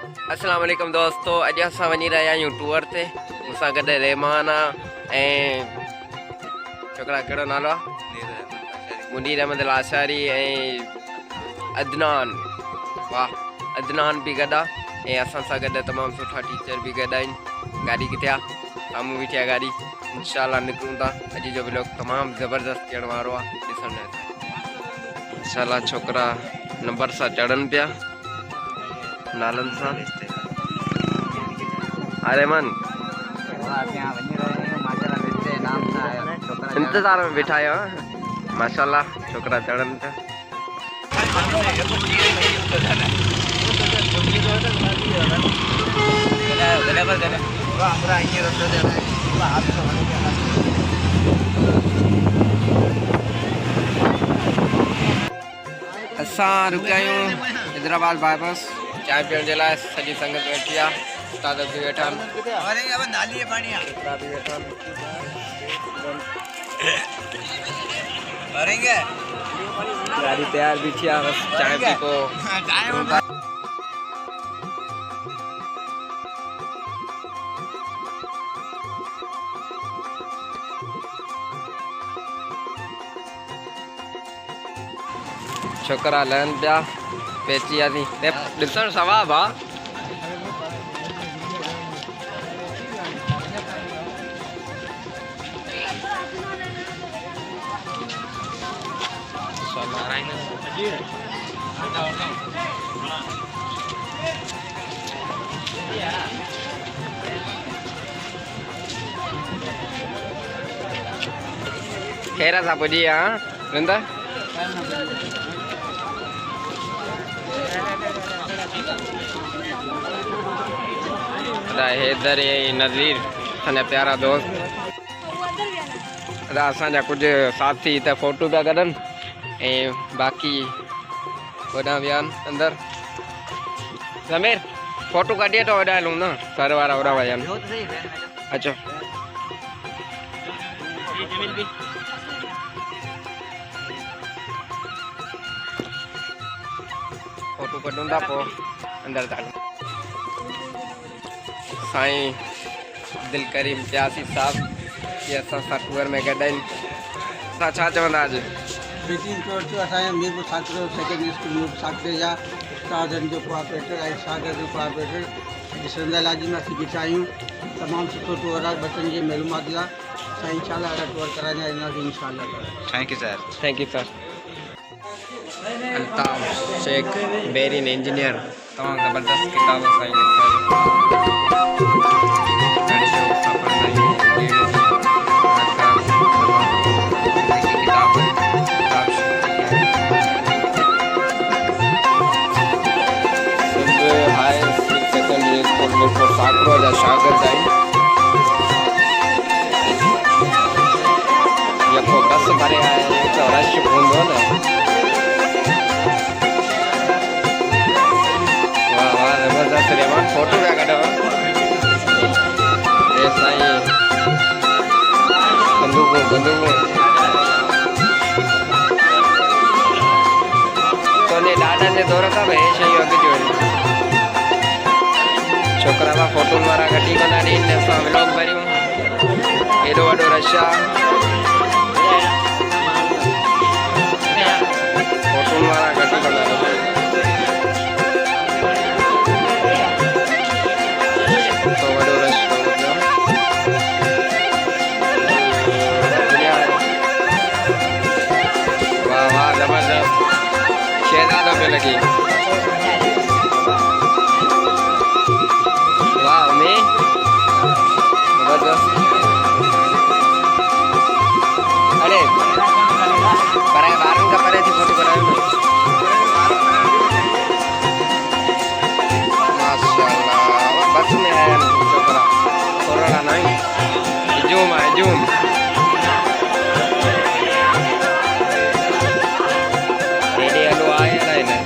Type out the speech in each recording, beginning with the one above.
अस्सलाम वालेकुम दोस्तों, अॼु असां वञी रहिया आहियूं टूर ते। मूंसां गॾु रहमान ऐं छोकिरा कहिड़ो नालो आहे? मुनीर अहमद लाशारी ऐं अदनान। वाह, अदनान बि गॾु आहे ऐं असां सां गॾु तमामु सुठा टीचर बि गॾु आहिनि। गाॾी किथे आहे? साम्हूं बीठी आहे गाॾी। इंशाल्लाह निकिरूं था। अॼु जो ब्लॉग तमामु ज़बरदस्त थियण वारो आहे, ॾिसण इंशाल्लाह। छोकिरा नंबर सां चढ़नि पिया नालन सां। अरे मन इंतजार में बैठा है माशाल्लाह। छोकरा चढ़न था। असां रुकिया आहियूं हैदराबाद बाईपास चाय पीअण जे लाइ। सॼी संगत वेठी आहे, उस्ताद बि वेठा आहिनि, गाड़ी तैयार भी थी, बस चाय पी को छोकरा लहन पिया पेची आदि ॾिसण सवाब आहे। खैर सां पुॼी हाँ रिंदा हैदर नज़ीर असांजा प्यारा दोस्त। असांजा कुछ साथी त फोटो पिया कढनि ऐं बाक़ी वॾा विया आहिनि अंदर। ज़मीर फोटो कढी तो वॾा हलूं न, सर वारा वॾा विया आहिनि। अचो फोटो कढूं था पोइ अंदर था। साईं दिल करीम प्यासी साहब ये असां सां टूर में गॾु आहिनि। असां छा चवंदा अॼु मीटिंग कयो थियो असांजे मीरपुर साकरो सेकेंडरी स्कूल में साकरे जा उस्तादनि जो कोऑपरेटर ऐं शागिर्द जो कोऑपरेटर ॾिसंदा जी में असीं बीठा आहियूं। तमामु सुठो टूर आहे, बचनि जी मालूमात लाइ। असां इंशाल्लाह अहिड़ा टूर कराईंदा ईंदासीं इंशाल्लाह। Thank you sir. Thank you sir. Altaf Shaikh बेरिन इंजीनियर तमामु ज़बरदस्त किताब साईं लिखिया साकरो जा शागिर्द आहिनि। यको बस भरे आहे त रश हूंदो न। वाह वाह ज़बरदस्त रहमान फोटो पिया कढो। ए साईं बंदूकूं तोने ॾाॾनि जे दौर खां भई शयूं अॻिते वञनि। छोकरा बि फोटो वारा घटी कंदा ॾींहं असां व्लॉग भरियूं। एॾो वॾो रश आहे, फोटो वारा घटी कंदा तो वॾो रश। वाह वाह ज़बरदस्त शहज़ादो पे लगी। अरे पर बारन का परे थी फोटो करायो ना। माशाल्लाह बस में है छोकरा कोरोना नहीं जूम है जूम। रेडी हलो आए ना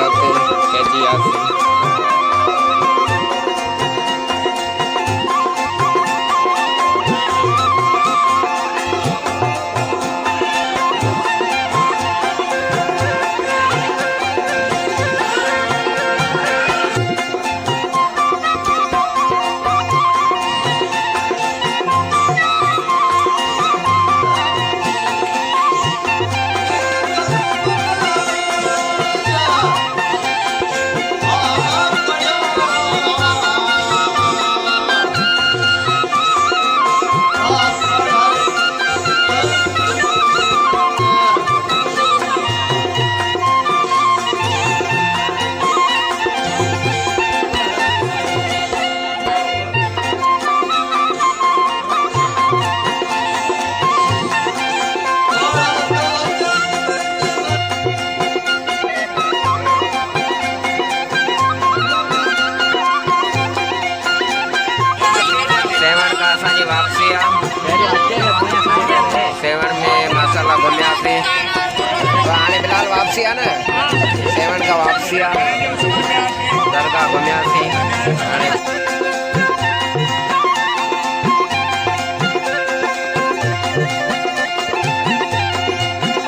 हज़रत पहुंची वियासीं। असांजी वापसी आहे। सेवन में माशाल्लाह घुमियासीं। हाणे फिलहाल वापसी आहे न, सेवन खां वापसी आहे। दरगाह घुमियासीं हाणे।